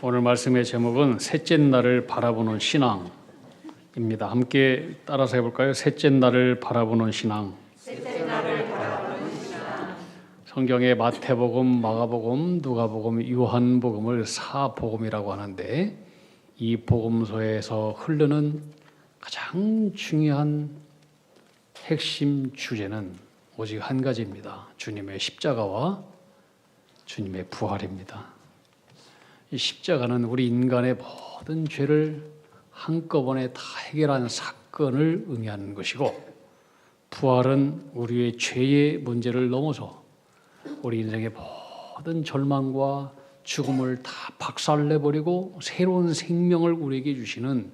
오늘 말씀의 제목은 셋째 날을 바라보는 신앙입니다. 함께 따라서 해볼까요? 셋째 날을 바라보는 신앙. 셋째 날을 바라보는 신앙. 성경의 마태복음, 마가복음, 누가복음, 요한복음을 사복음이라고 하는데 이 복음서에서 흐르는 가장 중요한 핵심 주제는 오직 한 가지입니다. 주님의 십자가와 주님의 부활입니다. 이 십자가는 우리 인간의 모든 죄를 한꺼번에 다 해결한 사건을 의미하는 것이고, 부활은 우리의 죄의 문제를 넘어서 우리 인생의 모든 절망과 죽음을 다 박살내버리고 새로운 생명을 우리에게 주시는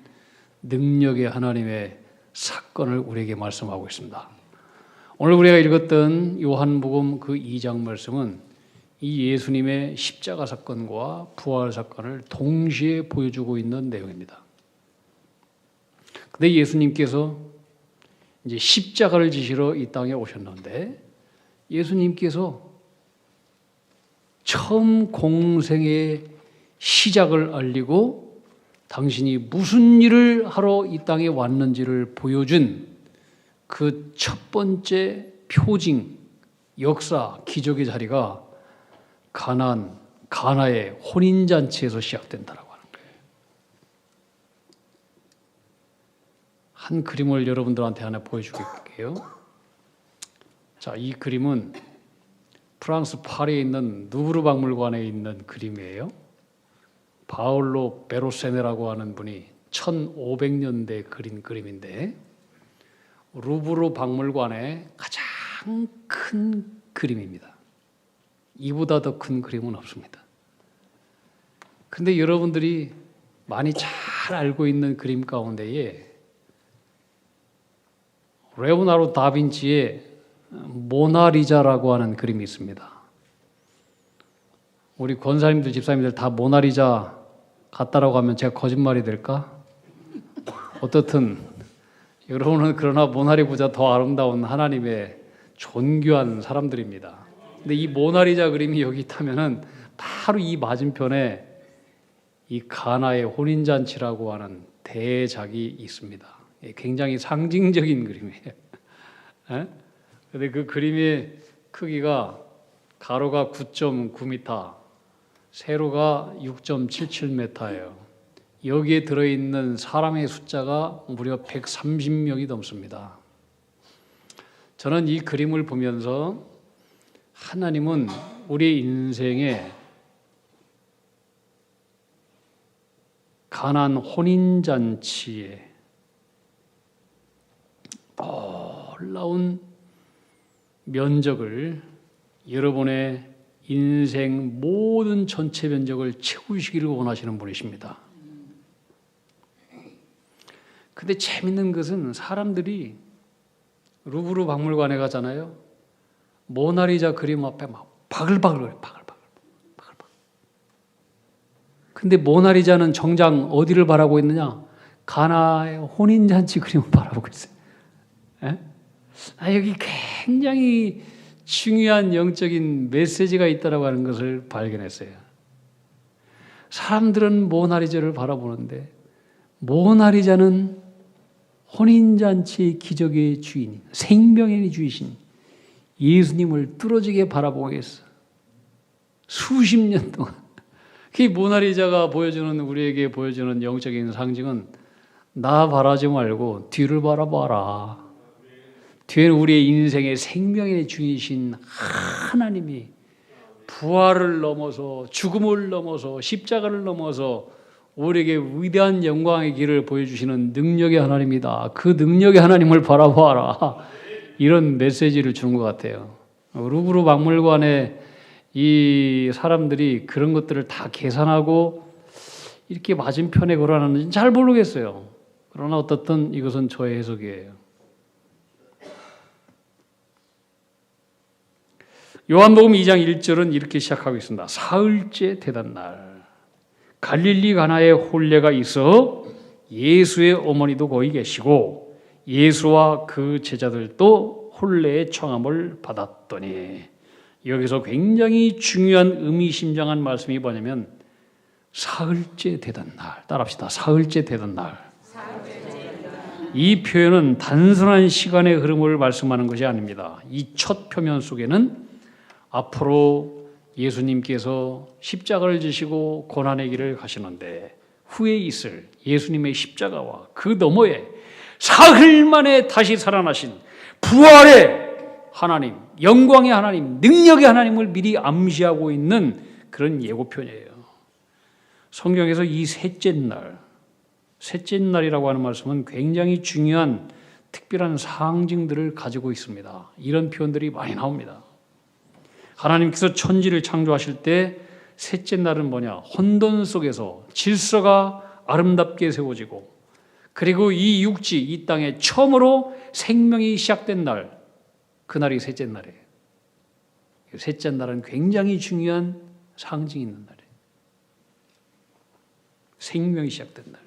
능력의 하나님의 사건을 우리에게 말씀하고 있습니다. 오늘 우리가 읽었던 요한복음 그 2장 말씀은 이 예수님의 십자가 사건과 부활 사건을 동시에 보여주고 있는 내용입니다. 근데 예수님께서 이제 십자가를 지시러 이 땅에 오셨는데, 예수님께서 처음 공생의 시작을 알리고 당신이 무슨 일을 하러 이 땅에 왔는지를 보여준 그 첫 번째 표징, 역사, 기적의 자리가 가나의 혼인잔치에서 시작된다라고 하는 거예요. 한 그림을 여러분들한테 하나 보여줄게요. 자, 이 그림은 프랑스 파리에 있는 누브르 박물관에 있는 그림이에요. 바올로 베로세네라고 하는 분이 1500년대에 그린 그림인데, 루브르 박물관의 가장 큰 그림입니다. 이보다 더 큰 그림은 없습니다. 근데 여러분들이 많이 잘 알고 있는 그림 가운데에 레오나르도 다빈치의 모나리자라고 하는 그림이 있습니다. 우리 권사님들, 집사님들 다 모나리자 같다라고 하면 제가 거짓말이 될까? 어떻든 여러분은 그러나 모나리보다 더 아름다운 하나님의 존귀한 사람들입니다. 근데 이 모나리자 그림이 여기 있다면은 바로 이 맞은편에 이 가나의 혼인잔치라고 하는 대작이 있습니다. 굉장히 상징적인 그림이에요. 근데 그 그림의 크기가 가로가 9.9m, 세로가 6.77m예요. 여기에 들어있는 사람의 숫자가 무려 130명이 넘습니다. 저는 이 그림을 보면서 하나님은 우리 인생에 가나안 혼인잔치에 놀라운 면적을, 여러분의 인생 모든 전체 면적을 채우시기를 원하시는 분이십니다. 근데 재밌는 것은 사람들이 루브르 박물관에 가잖아요. 모나리자 그림 앞에 막 바글바글거려요. 바글바글. 근데 모나리자는 정작 어디를 바라보고 있느냐? 가나의 혼인잔치 그림을 바라보고 있어요. 여기 굉장히 중요한 영적인 메시지가 있다고 하는 것을 발견했어요. 사람들은 모나리자를 바라보는데 모나리자는 혼인잔치의 기적의 주인, 생명의 주이신 예수님을 뚫어지게 바라보고 있어. 수십 년 동안. 그 모나리자가 보여주는, 우리에게 보여주는 영적인 상징은 나 바라지 말고 뒤를 바라봐라. 뒤에는 우리의 인생의 생명의 주이신 하나님이 부활을 넘어서, 죽음을 넘어서, 십자가를 넘어서 우리에게 위대한 영광의 길을 보여주시는 능력의 하나님이다. 그 능력의 하나님을 바라봐라. 이런 메시지를 주는 것 같아요. 루브르 박물관에 이 사람들이 그런 것들을 다 계산하고 이렇게 맞은편에 걸어놨는지 잘 모르겠어요. 그러나 어떻든 이것은 저의 해석이에요. 요한복음 2장 1절은 이렇게 시작하고 있습니다. 사흘째 되던 날 갈릴리 가나에 혼례가 있어 예수의 어머니도 거기 계시고 예수와 그 제자들도 혼례의 청함을 받았더니, 여기서 굉장히 중요한 의미심장한 말씀이 뭐냐면 사흘째 되던 날. 따라합시다. 사흘째 되던 날. 이 표현은 단순한 시간의 흐름을 말씀하는 것이 아닙니다. 이 첫 표면 속에는 앞으로 예수님께서 십자가를 지시고 고난의 길을 가시는데 후에 있을 예수님의 십자가와 그 너머에 사흘 만에 다시 살아나신 부활의 하나님, 영광의 하나님, 능력의 하나님을 미리 암시하고 있는 그런 예고편이에요. 성경에서 이 셋째 날이라고 하는 말씀은 굉장히 중요한 특별한 상징들을 가지고 있습니다. 이런 표현들이 많이 나옵니다. 하나님께서 천지를 창조하실 때 셋째 날은 뭐냐? 혼돈 속에서 질서가 아름답게 세워지고 그리고 이 육지, 이 땅에 처음으로 생명이 시작된 날, 그날이 셋째 날이에요. 셋째 날은 굉장히 중요한 상징이 있는 날이에요. 생명이 시작된 날.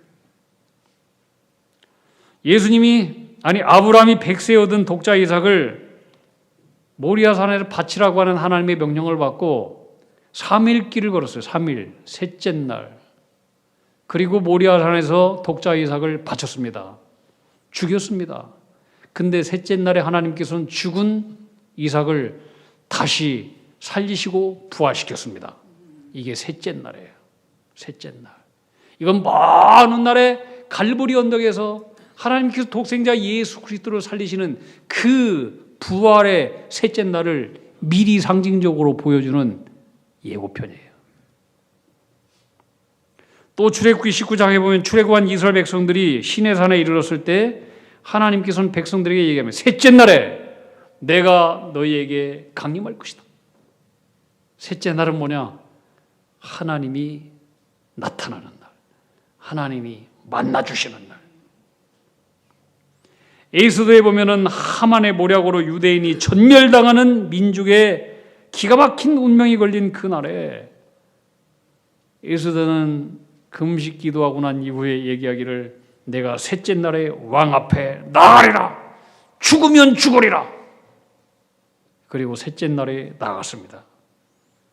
아브라함이 백세에 얻은 독자 이삭을 모리아산에서 바치라고 하는 하나님의 명령을 받고 3일 길을 걸었어요. 3일, 셋째 날. 그리고 모리아산에서 독자 이삭을 바쳤습니다. 죽였습니다. 근데 셋째 날에 하나님께서는 죽은 이삭을 다시 살리시고 부활시켰습니다. 이게 셋째 날이에요. 셋째 날. 이건 먼 훗날에 갈보리 언덕에서 하나님께서 독생자 예수 그리스도를 살리시는 그 부활의 셋째 날을 미리 상징적으로 보여주는 예고편이에요. 또 출애굽기 19장에 보면 출애굽한 이스라엘 백성들이 시내산에 이르렀을 때 하나님께서는 백성들에게 얘기하면 셋째 날에 내가 너희에게 강림할 것이다. 셋째 날은 뭐냐? 하나님이 나타나는 날. 하나님이 만나주시는 날. 에스더에 보면은 하만의 모략으로 유대인이 전멸당하는 민족의 기가 막힌 운명이 걸린 그날에 에스더는 금식 기도하고 난 이후에 얘기하기를 내가 셋째 날에 왕 앞에 나가리라. 죽으면 죽으리라. 그리고 셋째 날에 나갔습니다.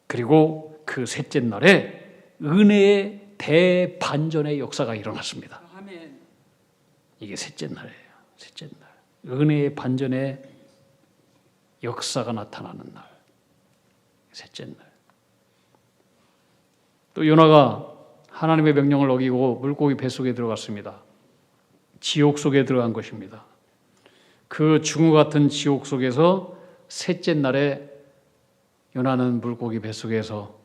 그리고 그 셋째 날에 은혜의 대반전의 역사가 일어났습니다. 이게 셋째 날이에요. 셋째 날. 은혜의 반전의 역사가 나타나는 날. 셋째 날. 또 요나가 하나님의 명령을 어기고 물고기 뱃속에 들어갔습니다. 지옥 속에 들어간 것입니다. 그 중후 같은 지옥 속에서 셋째 날에 요나는 물고기 뱃속에서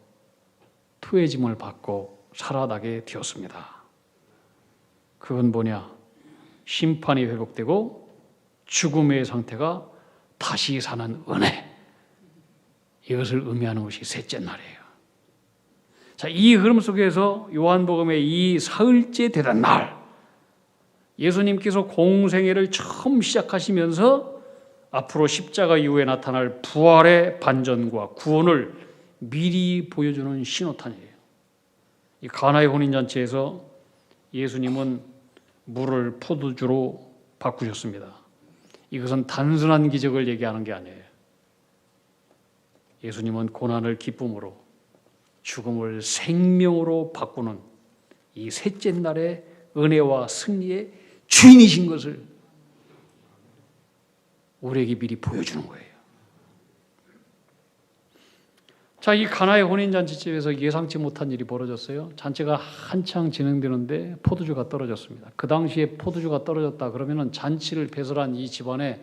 투해짐을 받고 살아나게 되었습니다. 그건 뭐냐? 심판이 회복되고 죽음의 상태가 다시 사는 은혜. 이것을 의미하는 것이 셋째 날이에요. 자, 이 흐름 속에서 요한복음의 이 사흘째 되던 날, 예수님께서 공생애를 처음 시작하시면서 앞으로 십자가 이후에 나타날 부활의 반전과 구원을 미리 보여주는 신호탄이에요. 이 가나의 혼인잔치에서 예수님은 물을 포도주로 바꾸셨습니다. 이것은 단순한 기적을 얘기하는 게 아니에요. 예수님은 고난을 기쁨으로, 죽음을 생명으로 바꾸는 이 셋째 날의 은혜와 승리의 주인이신 것을 우리에게 미리 보여주는 거예요. 자, 이 가나의 혼인잔치집에서 예상치 못한 일이 벌어졌어요. 잔치가 한창 진행되는데 포도주가 떨어졌습니다. 그 당시에 포도주가 떨어졌다 그러면 잔치를 배설한 이 집안에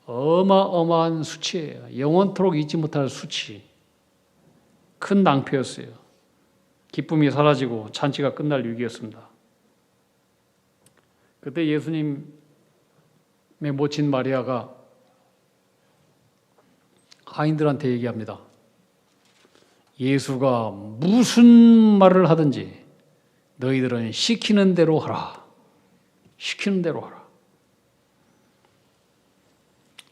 어마어마한 수치예요. 영원토록 잊지 못할 수치. 큰 낭패였어요. 기쁨이 사라지고 잔치가 끝날 위기였습니다. 그때 예수님의 모친 마리아가 하인들한테 얘기합니다. 예수가 무슨 말을 하든지 너희들은 시키는 대로 하라. 시키는 대로 하라.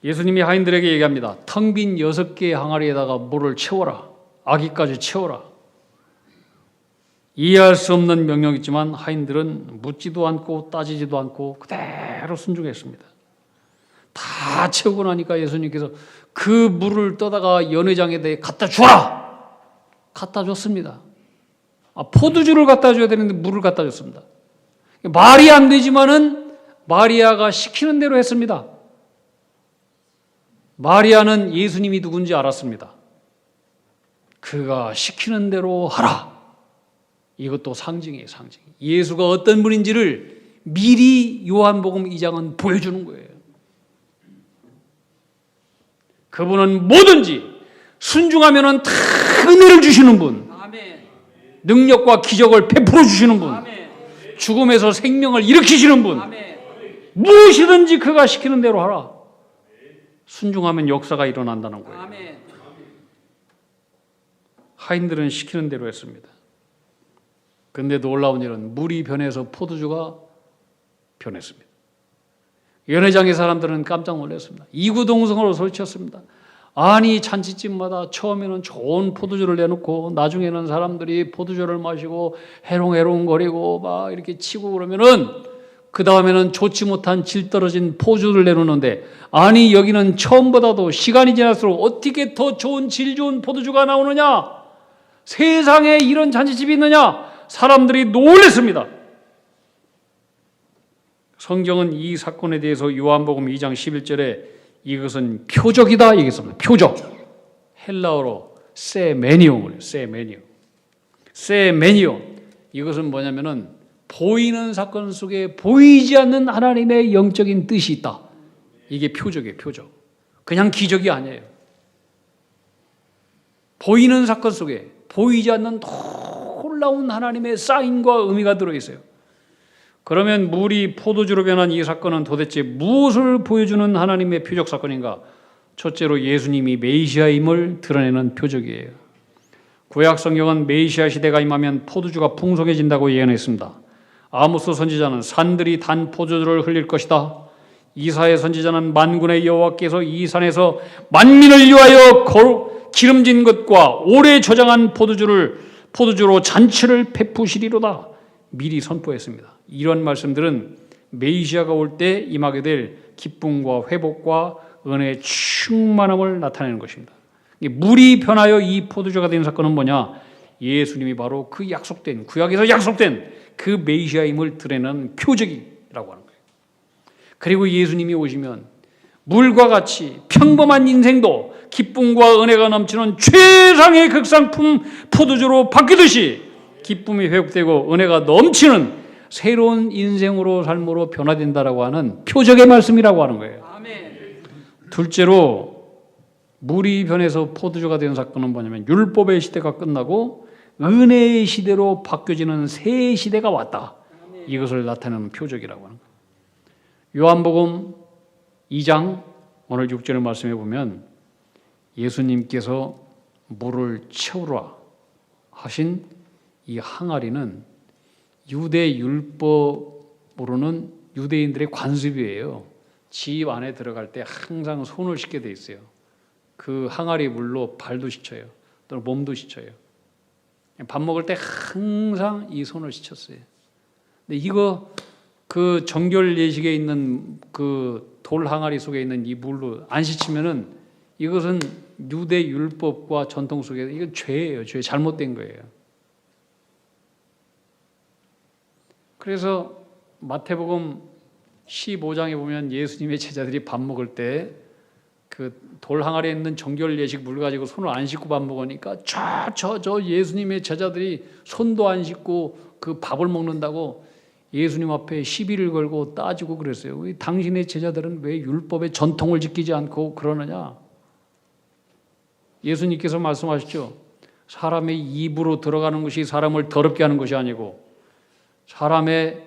예수님이 하인들에게 얘기합니다. 텅 빈 6개의 항아리에다가 물을 채워라. 아기까지 채워라. 이해할 수 없는 명령이지만 하인들은 묻지도 않고 따지지도 않고 그대로 순종했습니다. 다 채우고 나니까 예수님께서 그 물을 떠다가 연회장에 갖다 주라. 갖다 줬습니다. 포도주를 갖다 줘야 되는데 물을 갖다 줬습니다. 말이 안 되지만은 마리아가 시키는 대로 했습니다. 마리아는 예수님이 누군지 알았습니다. 그가 시키는 대로 하라. 이것도 상징이에요, 상징. 예수가 어떤 분인지를 미리 요한복음 2장은 보여주는 거예요. 그분은 뭐든지 순종하면은 다 은혜를 주시는 분, 능력과 기적을 베풀어 주시는 분, 죽음에서 생명을 일으키시는 분, 무엇이든지 그가 시키는 대로 하라. 순종하면 역사가 일어난다는 거예요. 하인들은 시키는 대로 했습니다. 그런데 놀라운 일은 물이 변해서 포도주가 변했습니다. 연회장의 사람들은 깜짝 놀랐습니다. 이구동성으로 소리쳤습니다. 아니, 잔치집마다 처음에는 좋은 포도주를 내놓고 나중에는 사람들이 포도주를 마시고 해롱해롱거리고 막 이렇게 치고 그러면은 그 다음에는 좋지 못한 질 떨어진 포도주를 내놓는데, 아니 여기는 처음보다도 시간이 지날수록 어떻게 더 좋은 질 좋은 포도주가 나오느냐? 세상에 이런 잔치집이 있느냐? 사람들이 놀랐습니다. 성경은 이 사건에 대해서 요한복음 2장 11절에 이것은 표적이다 얘기했습니다. 표적. 헬라어로 세메니오를 세메니오. 세메니오. 이것은 뭐냐면은 보이는 사건 속에 보이지 않는 하나님의 영적인 뜻이 있다. 이게 표적이에요, 표적. 그냥 기적이 아니에요. 보이는 사건 속에 보이지 않는 놀라운 하나님의 사인과 의미가 들어있어요. 그러면 물이 포도주로 변한 이 사건은 도대체 무엇을 보여주는 하나님의 표적 사건인가? 첫째로 예수님이 메시아임을 드러내는 표적이에요. 구약 성경은 메시아 시대가 임하면 포도주가 풍성해진다고 예언했습니다. 아모스 선지자는 산들이 단 포도주를 흘릴 것이다. 이사야 선지자는 만군의 여호와께서 이 산에서 만민을 위하여 기름진 것과 오래 저장한 포도주로 잔치를 베푸시리로다. 미리 선포했습니다. 이런 말씀들은 메시아가 올 때 임하게 될 기쁨과 회복과 은혜의 충만함을 나타내는 것입니다. 물이 변하여 이 포도주가 된 사건은 뭐냐? 예수님이 바로 그 약속된, 구약에서 약속된 그 메시아임을 드러내는 표적이라고 하는 거예요. 그리고 예수님이 오시면 물과 같이 평범한 인생도 기쁨과 은혜가 넘치는 최상의 극상품 포도주로 바뀌듯이 기쁨이 회복되고 은혜가 넘치는 새로운 인생으로 삶으로 변화된다라고 하는 표적의 말씀이라고 하는 거예요. 아멘. 둘째로 물이 변해서 포도주가 된 사건은 뭐냐면 율법의 시대가 끝나고 은혜의 시대로 바뀌어지는 새 시대가 왔다. 이것을 나타내는 표적이라고 하는 거예요. 요한복음 2장 오늘 6절의 말씀에 보면 예수님께서 물을 채우라 하신 이 항아리는 유대 율법으로는 유대인들의 관습이에요. 집 안에 들어갈 때 항상 손을 씻게 돼 있어요. 그 항아리 물로 발도 씻어요. 또는 몸도 씻어요. 밥 먹을 때 항상 이 손을 씻었어요. 근데 이거 그 정결 예식에 있는 그 돌 항아리 속에 있는 이 물로 안 씻으면은 이것은 유대 율법과 전통 속에 이건 죄예요. 죄, 잘못된 거예요. 그래서 마태복음 15장에 보면 예수님의 제자들이 밥 먹을 때 그 돌 항아리에 있는 정결 예식 물 가지고 손을 안 씻고 밥 먹으니까 저 예수님의 제자들이 손도 안 씻고 그 밥을 먹는다고 예수님 앞에 시비를 걸고 따지고 그랬어요. 당신의 제자들은 왜 율법의 전통을 지키지 않고 그러느냐? 예수님께서 말씀하셨죠. 사람의 입으로 들어가는 것이 사람을 더럽게 하는 것이 아니고 사람의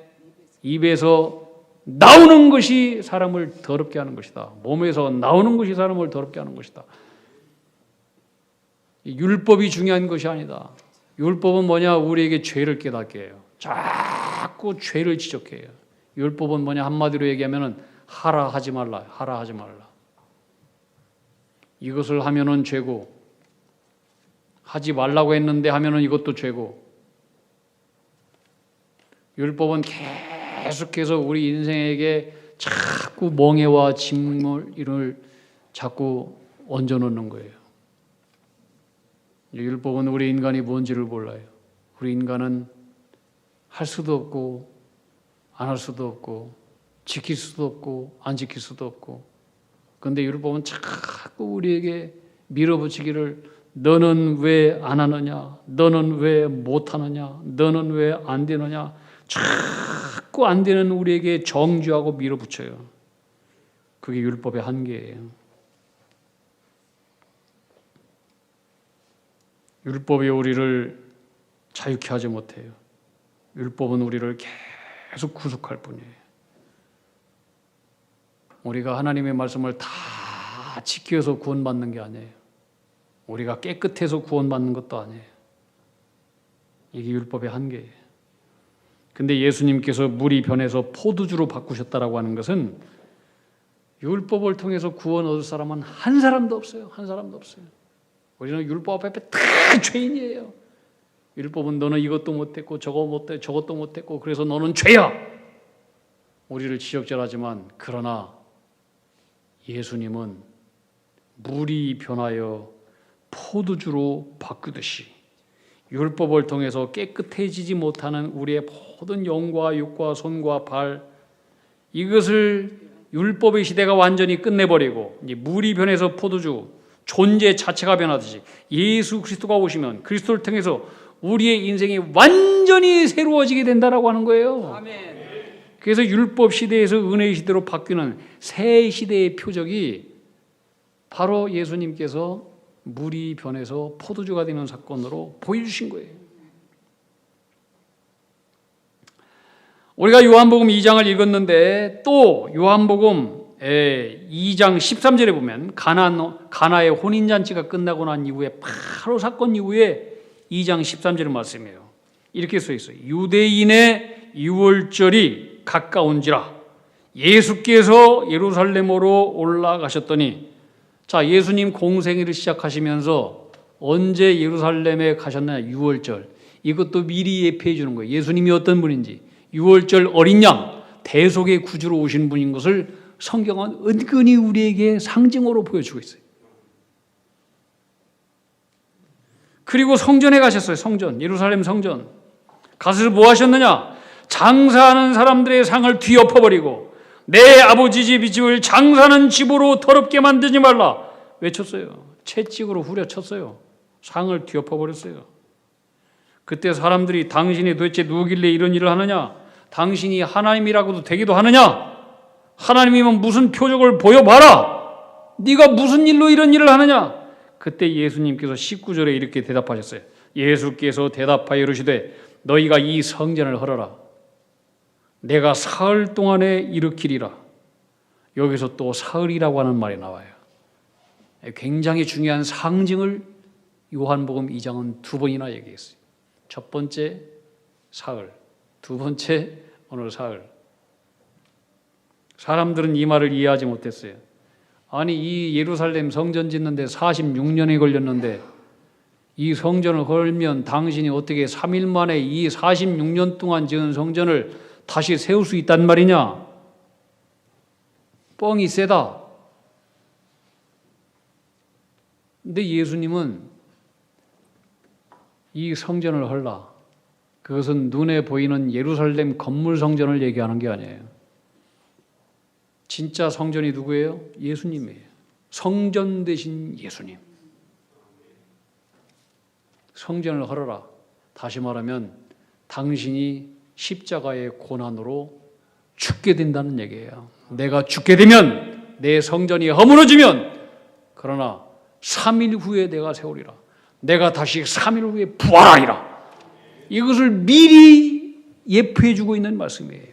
입에서 나오는 것이 사람을 더럽게 하는 것이다. 몸에서 나오는 것이 사람을 더럽게 하는 것이다. 율법이 중요한 것이 아니다. 율법은 뭐냐? 우리에게 죄를 깨닫게 해요. 자꾸 죄를 지적해요. 율법은 뭐냐? 한마디로 얘기하면은 하라 하지 말라, 하라 하지 말라. 이것을 하면은 죄고, 하지 말라고 했는데 하면은 이것도 죄고. 율법은 계속해서 우리 인생에게 자꾸 멍해와 직물을 자꾸 얹어놓는 거예요. 율법은 우리 인간이 뭔지를 몰라요. 우리 인간은 할 수도 없고 안 할 수도 없고 지킬 수도 없고 안 지킬 수도 없고, 그런데 율법은 자꾸 우리에게 밀어붙이기를 너는 왜 안 하느냐, 너는 왜 못 하느냐, 너는 왜 안 되느냐, 자꾸 안 되는 우리에게 정죄하고 밀어붙여요. 그게 율법의 한계예요. 율법이 우리를 자유케 하지 못해요. 율법은 우리를 계속 구속할 뿐이에요. 우리가 하나님의 말씀을 다 지켜서 구원받는 게 아니에요. 우리가 깨끗해서 구원받는 것도 아니에요. 이게 율법의 한계예요. 근데 예수님께서 물이 변해서 포도주로 바꾸셨다라고 하는 것은 율법을 통해서 구원 얻을 사람은 한 사람도 없어요. 한 사람도 없어요. 우리는 율법 앞에 다 죄인이에요. 율법은 너는 이것도 못했고 저것도 못했고 그래서 너는 죄야. 우리를 지적질하지만 그러나 예수님은 물이 변하여 포도주로 바꾸듯이 율법을 통해서 깨끗해지지 못하는 우리의 모든 영과 육과 손과 발, 이것을 율법의 시대가 완전히 끝내버리고 이제 물이 변해서 포도주, 존재 자체가 변하듯이 예수 그리스도가 오시면 그리스도를 통해서 우리의 인생이 완전히 새로워지게 된다라고 하는 거예요. 아멘. 그래서 율법 시대에서 은혜의 시대로 바뀌는 새 시대의 표적이 바로 예수님께서 물이 변해서 포도주가 되는 사건으로 보여주신 거예요. 우리가 요한복음 2장을 읽었는데 또 요한복음 2장 13절에 보면 가나의 혼인잔치가 끝나고 난 이후에 바로 사건 이후에 2장 13절의 말씀이에요. 이렇게 써 있어요. 유대인의 유월절이 가까운지라 예수께서 예루살렘으로 올라가셨더니, 자, 예수님 공생애를 시작하시면서 언제 예루살렘에 가셨느냐? 유월절. 이것도 미리 예표해 주는 거예요. 예수님이 어떤 분인지. 유월절 어린 양, 대속의 구주로 오신 분인 것을 성경은 은근히 우리에게 상징으로 보여주고 있어요. 그리고 성전에 가셨어요. 성전, 예루살렘 성전. 가서 뭐 하셨느냐? 장사하는 사람들의 상을 뒤엎어버리고 내 아버지 집을 장사하는 집으로 더럽게 만들지 말라 외쳤어요. 채찍으로 후려쳤어요. 상을 뒤엎어버렸어요. 그때 사람들이 당신이 도대체 누구길래 이런 일을 하느냐? 당신이 하나님이라고도 되기도 하느냐? 하나님이면 무슨 표적을 보여봐라. 네가 무슨 일로 이런 일을 하느냐? 그때 예수님께서 19절에 이렇게 대답하셨어요. 예수께서 대답하여 이르시되 너희가 이 성전을 헐어라. 내가 사흘 동안에 일으키리라. 여기서 또 사흘이라고 하는 말이 나와요. 굉장히 중요한 상징을 요한복음 2장은 두 번이나 얘기했어요. 첫 번째 사흘, 두 번째 오늘 사흘. 사람들은 이 말을 이해하지 못했어요. 아니, 이 예루살렘 성전 짓는데 46년이 걸렸는데 이 성전을 헐면 당신이 어떻게 3일 만에 이 46년 동안 지은 성전을 다시 세울 수 있단 말이냐? 뻥이 세다. 근데 예수님은 이 성전을 헐라. 그것은 눈에 보이는 예루살렘 건물 성전을 얘기하는 게 아니에요. 진짜 성전이 누구예요? 예수님이에요. 성전 되신 예수님. 성전을 헐어라. 다시 말하면 당신이 십자가의 고난으로 죽게 된다는 얘기예요. 내가 죽게 되면 내 성전이 허물어지면 그러나 3일 후에 내가 세우리라. 내가 다시 3일 후에 부활하리라. 이것을 미리 예표해 주고 있는 말씀이에요.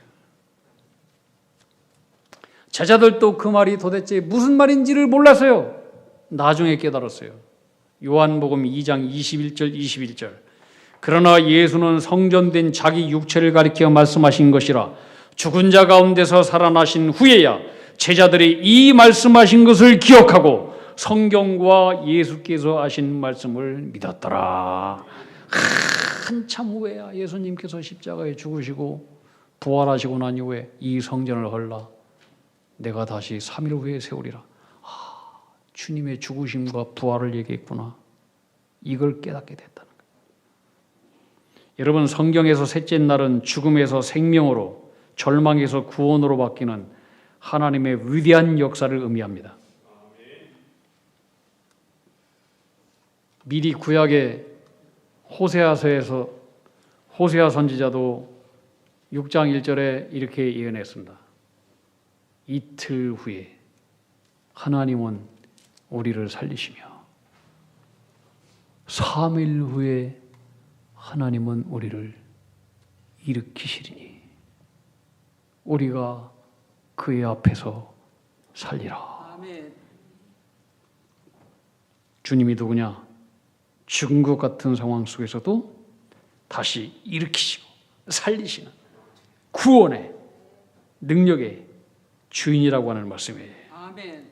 제자들도 그 말이 도대체 무슨 말인지를 몰랐어요. 나중에 깨달았어요. 요한복음 2장 21절. 그러나 예수는 성전된 자기 육체를 가리켜 말씀하신 것이라 죽은 자 가운데서 살아나신 후에야 제자들이 이 말씀하신 것을 기억하고 성경과 예수께서 하신 말씀을 믿었더라. 한참 후에야 예수님께서 십자가에 죽으시고 부활하시고 난 이후에 이 성전을 헐라. 내가 다시 3일 후에 세우리라. 주님의 죽으심과 부활을 얘기했구나. 이걸 깨닫게 됐다는 거예요. 여러분, 성경에서 셋째 날은 죽음에서 생명으로, 절망에서 구원으로 바뀌는 하나님의 위대한 역사를 의미합니다. 미리 구약의 호세아서에서 호세아 선지자도 6장 1절에 이렇게 예언했습니다. 이틀 후에 하나님은 우리를 살리시며 3일 후에 하나님은 우리를 일으키시리니 우리가 그의 앞에서 살리라. 아멘. 주님이 누구냐? 죽은 것 같은 상황 속에서도 다시 일으키시고 살리시는 구원의 능력의 주인이라고 하는 말씀이에요. 아멘.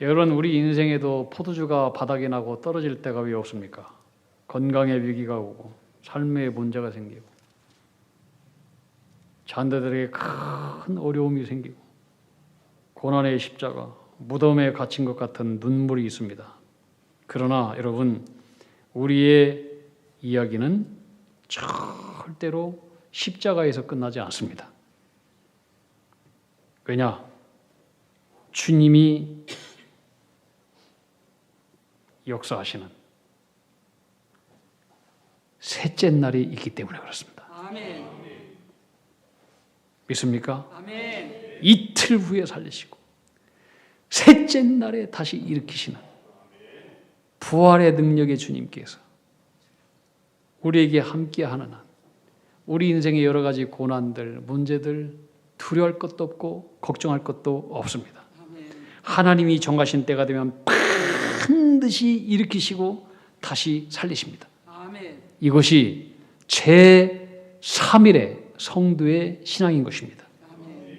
여러분, 우리 인생에도 포도주가 바닥이 나고 떨어질 때가 왜 없습니까? 건강의 위기가 오고 삶의 문제가 생기고 자녀들에게 큰 어려움이 생기고 고난의 십자가, 무덤에 갇힌 것 같은 눈물이 있습니다. 그러나 여러분, 우리의 이야기는 절대로 십자가에서 끝나지 않습니다. 왜냐? 주님이 역사하시는 셋째 날이 있기 때문에 그렇습니다. 아멘. 믿습니까? 아멘. 이틀 후에 살리시고 셋째 날에 다시 일으키시는 부활의 능력의 주님께서 우리에게 함께하는 한 우리 인생의 여러 가지 고난들, 문제들 두려워할 것도 없고 걱정할 것도 없습니다. 아멘. 하나님이 정하신 때가 되면 반드시 일으키시고 다시 살리십니다. 아멘. 이것이 제3일의 성도의 신앙인 것입니다. 아멘.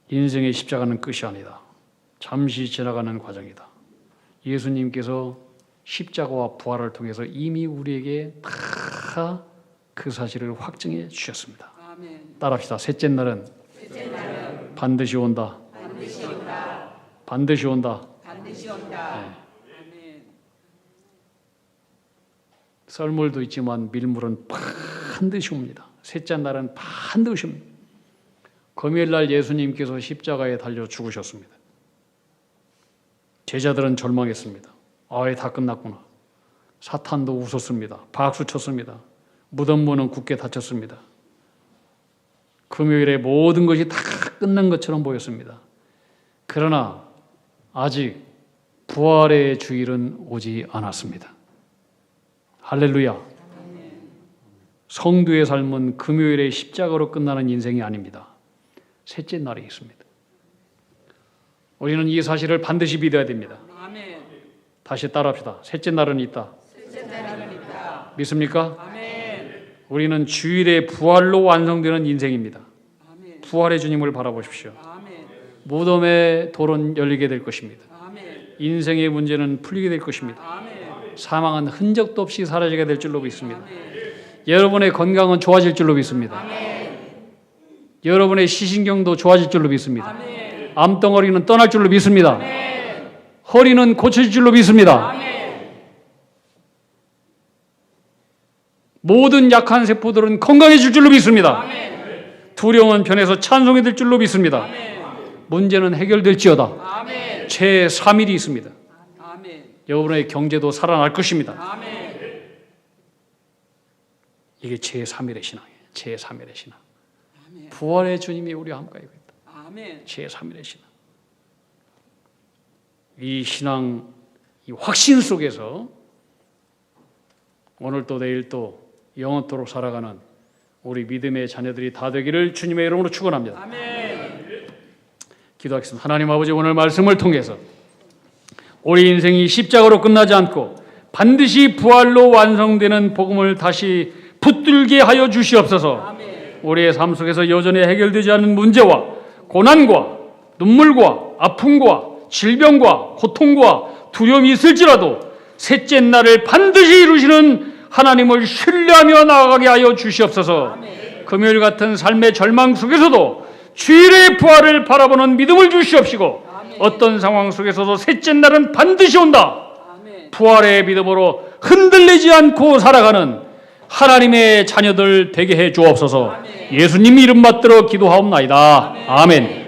인생의 십자가는 끝이 아니다. 잠시 지나가는 과정이다. 예수님께서 십자가와 부활을 통해서 이미 우리에게 다 그 사실을 확증해 주셨습니다. 아멘. 따라합시다. 셋째 날은 반드시 온다. 반드시 온다. 반드시 온다. 반드시 온다. 아멘. 썰물도 있지만 밀물은 반드시 옵니다. 셋째 날은 반드시 옵니다. 금요일 날 예수님께서 십자가에 달려 죽으셨습니다. 제자들은 절망했습니다. 아예 다 끝났구나. 사탄도 웃었습니다. 박수 쳤습니다. 무덤 문은 굳게 닫혔습니다. 금요일에 모든 것이 다 끝난 것처럼 보였습니다. 그러나 아직 부활의 주일은 오지 않았습니다. 할렐루야. 성도의 삶은 금요일에 십자가로 끝나는 인생이 아닙니다. 셋째 날이 있습니다. 우리는 이 사실을 반드시 믿어야 됩니다. 아멘. 다시 따라합시다. 셋째 날은 있다. 셋째 날은 있다. 믿습니까? 아멘. 우리는 주일에 부활로 완성되는 인생입니다. 아멘. 부활의 주님을 바라보십시오. 아멘. 무덤의 돌은 열리게 될 것입니다. 아멘. 인생의 문제는 풀리게 될 것입니다. 아멘. 사망은 흔적도 없이 사라지게 될 줄로 믿습니다. 아멘. 여러분의 건강은 좋아질 줄로 믿습니다. 아멘. 여러분의 시신경도 좋아질 줄로 믿습니다. 아멘. 암덩어리는 떠날 줄로 믿습니다. 아멘. 허리는 고쳐질 줄로 믿습니다. 아멘. 모든 약한 세포들은 건강해질 줄로 믿습니다. 아멘. 두려움은 변해서 찬송이 될 줄로 믿습니다. 아멘. 문제는 해결될지어다. 아멘. 제3일이 있습니다. 아멘. 여러분의 경제도 살아날 것입니다. 아멘. 이게 제3일의 신앙이에요. 제3일의 신앙. 아멘. 부활의 주님이 우리와 함께하고 있다. 아멘. 제3일의 신앙. 이 신앙, 이 확신 속에서 오늘 또 내일 또 영원토록 살아가는 우리 믿음의 자녀들이 다 되기를 주님의 이름으로 축원합니다. 아멘. 기도하겠습니다. 하나님 아버지, 오늘 말씀을 통해서 우리 인생이 십자가로 끝나지 않고 반드시 부활로 완성되는 복음을 다시 붙들게 하여 주시옵소서. 아멘. 우리의 삶 속에서 여전히 해결되지 않은 문제와 고난과 눈물과 아픔과 질병과 고통과 두려움이 있을지라도 셋째 날을 반드시 이루시는 하나님을 신뢰하며 나아가게 하여 주시옵소서. 아멘. 금요일 같은 삶의 절망 속에서도 주일의 부활을 바라보는 믿음을 주시옵시고 아멘. 어떤 상황 속에서도 셋째 날은 반드시 온다. 아멘. 부활의 믿음으로 흔들리지 않고 살아가는 하나님의 자녀들 되게 해 주옵소서. 예수님 이름 받들어 기도하옵나이다. 아멘.